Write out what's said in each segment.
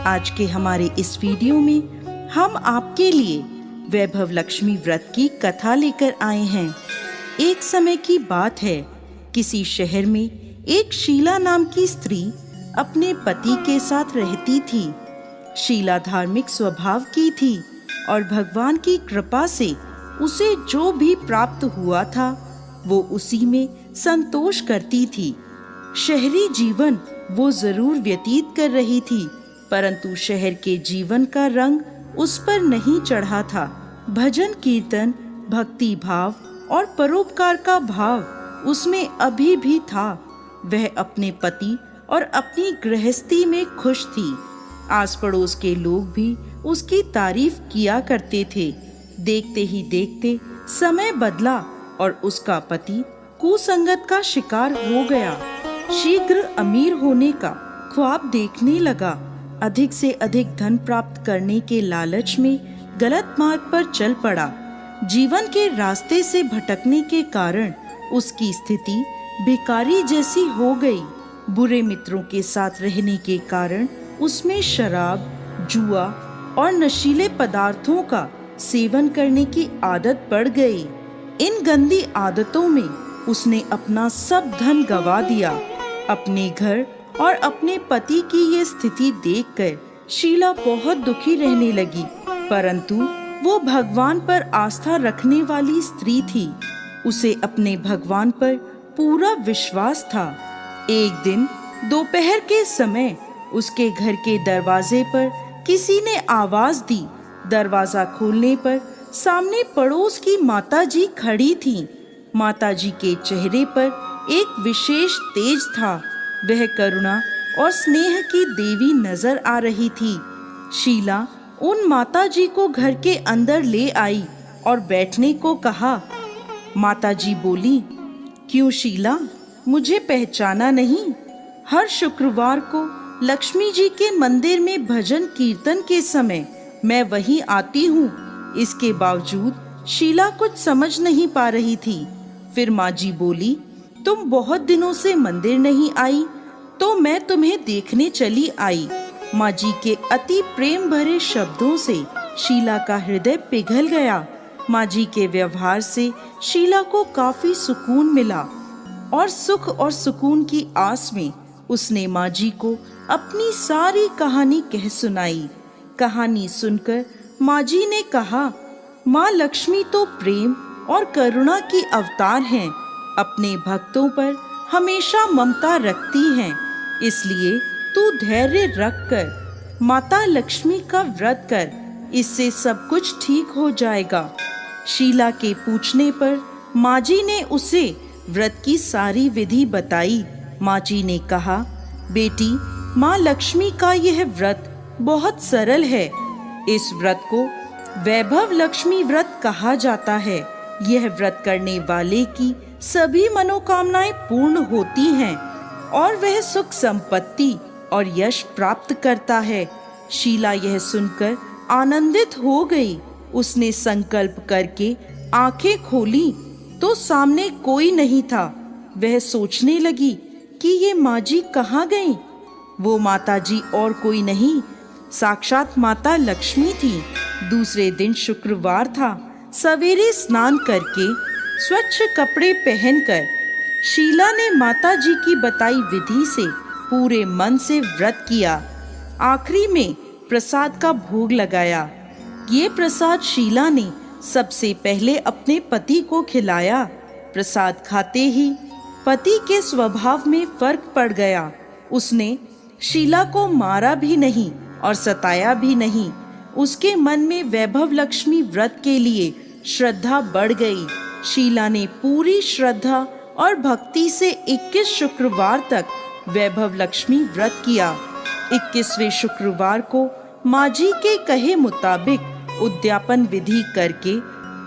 आज के हमारे इस वीडियो में हम आपके लिए वैभव लक्ष्मी व्रत की कथा लेकर आए हैं। एक समय की बात है, किसी शहर में एक शीला नाम की स्त्री अपने पति के साथ रहती थी। शीला धार्मिक स्वभाव की थी और भगवान की कृपा से उसे जो भी प्राप्त हुआ था वो उसी में संतोष करती थी। शहरी जीवन वो जरूर व्यतीत कर रही थी, परंतु शहर के जीवन का रंग उस पर नहीं चढ़ा था। भजन कीर्तन, भक्ति भाव और परोपकार का भाव उसमें अभी भी था। वह अपने पति और अपनी गृहस्थी में खुश थी। आस पड़ोस के लोग भी उसकी तारीफ किया करते थे। देखते ही देखते समय बदला और उसका पति कुसंगत का शिकार हो गया। शीघ्र अमीर होने का ख्वाब देखने लगा। अधिक से अधिक धन प्राप्त करने के लालच में गलत मार्ग पर चल पड़ा। जीवन के रास्ते से भटकने के कारण उसकी स्थिति भिखारी जैसी हो गई। बुरे मित्रों के साथ रहने के कारण उसमें शराब, जुआ और नशीले पदार्थों का सेवन करने की आदत पड़ गई। इन गंदी आदतों में उसने अपना सब धन गंवा दिया। अपने घर और अपने पति की ये स्थिति देखकर शीला बहुत दुखी रहने लगी, परंतु वो भगवान पर आस्था रखने वाली स्त्री थी। उसे अपने भगवान पर पूरा विश्वास था। एक दिन दोपहर के समय उसके घर के दरवाजे पर किसी ने आवाज दी। दरवाजा खोलने पर सामने पड़ोस की माताजी खड़ी थीं। माताजी के चेहरे पर एक विशेष तेज था। वह करुणा और स्नेह की देवी नजर आ रही थी। शीला उन माताजी को घर के अंदर ले आई और बैठने को कहा। माताजी बोली, क्यों शीला, मुझे पहचाना नहीं? हर शुक्रवार को लक्ष्मी जी के मंदिर में भजन कीर्तन के समय मैं वहीं आती हूँ। इसके बावजूद शीला कुछ समझ नहीं पा रही थी। फिर माँ जी बोली, तुम बहुत दिनों से मंदिर नहीं आई तो मैं तुम्हें देखने चली आई। माँ जी के अति प्रेम भरे शब्दों से शीला का हृदय पिघल गया। माँ जी के व्यवहार से शीला को काफी सुकून मिला और सुख और सुकून की आस में उसने माँ जी को अपनी सारी कहानी कह सुनाई। कहानी सुनकर माँ जी ने कहा, माँ लक्ष्मी तो प्रेम और करुणा की अवतार हैं। अपने भक्तों पर हमेशा ममता रखती हैं। इसलिए तू धैर्य रख कर माता लक्ष्मी का व्रत कर, इससे सब कुछ ठीक हो जाएगा। शीला के पूछने पर माँ जी ने उसे व्रत की सारी विधि बताई। माँ जी ने कहा, बेटी, माँ लक्ष्मी का यह व्रत बहुत सरल है। इस व्रत को वैभव लक्ष्मी व्रत कहा जाता है। यह व्रत करने वाले की सभी मनोकामनाएं पूर्ण होती हैं और वह सुख संपत्ति और यश प्राप्त करता है। शीला यह सुनकर आनंदित हो गई। उसने संकल्प करके आंखें खोली तो सामने कोई नहीं था। वह सोचने लगी कि ये माँ जी कहाँ गईं? वो माता जी और कोई नहीं, साक्षात माता लक्ष्मी थी। दूसरे दिन शुक्रवार था। सवेरे स्नान करके स्वच्छ कपड़े पहनकर शीला ने माता जी की बताई विधि से पूरे मन से व्रत किया। आखिरी में प्रसाद का भोग लगाया। ये प्रसाद शीला ने सबसे पहले अपने पति को खिलाया। प्रसाद खाते ही पति के स्वभाव में फर्क पड़ गया। उसने शीला को मारा भी नहीं और सताया भी नहीं। उसके मन में वैभव लक्ष्मी व्रत के लिए श्रद्धा बढ़ गई। शीला ने पूरी श्रद्धा और भक्ति से 21 शुक्रवार तक वैभव लक्ष्मी व्रत किया। 21वें शुक्रवार को माँ जी के कहे मुताबिक उद्यापन विधि करके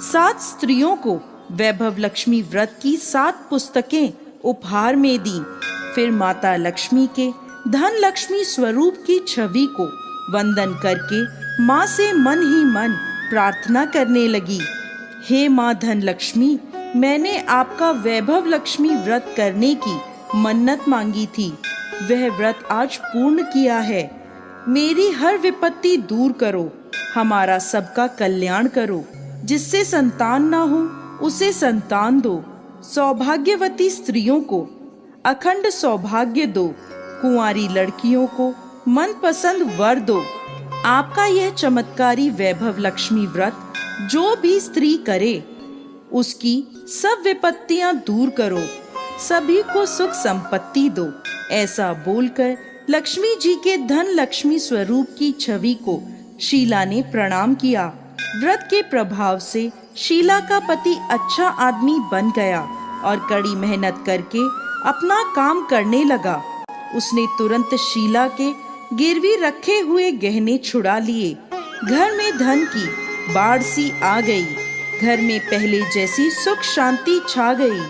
7 स्त्रियों को वैभव लक्ष्मी व्रत की 7 पुस्तकें उपहार में दी। फिर माता लक्ष्मी के धन लक्ष्मी स्वरूप की छवि को वंदन करके माँ से मन ही मन प्रार्थना करने लगी, हे माँ धन लक्ष्मी, मैंने आपका वैभव लक्ष्मी व्रत करने की मन्नत मांगी थी। वह व्रत आज पूर्ण किया है। मेरी हर विपत्ति दूर करो, हमारा सबका कल्याण करो। जिससे संतान ना हो उसे संतान दो, सौभाग्यवती स्त्रियों को अखंड सौभाग्य दो, कुंवारी लड़कियों को मनपसंद वर दो। आपका यह चमत्कारी वैभव लक्ष्मी व्रत जो भी स्त्री करे उसकी सब विपत्तियां दूर करो, सभी को सुख संपत्ति दो। ऐसा बोलकर लक्ष्मी जी के धन लक्ष्मी स्वरूप की छवि को शीला ने प्रणाम किया। व्रत के प्रभाव से शीला का पति अच्छा आदमी बन गया और कड़ी मेहनत करके अपना काम करने लगा। उसने तुरंत शीला के गिरवी रखे हुए गहने छुड़ा लिए। घर में धन की बाढ़ सी आ गई। घर में पहले जैसी सुख शांति छा गई।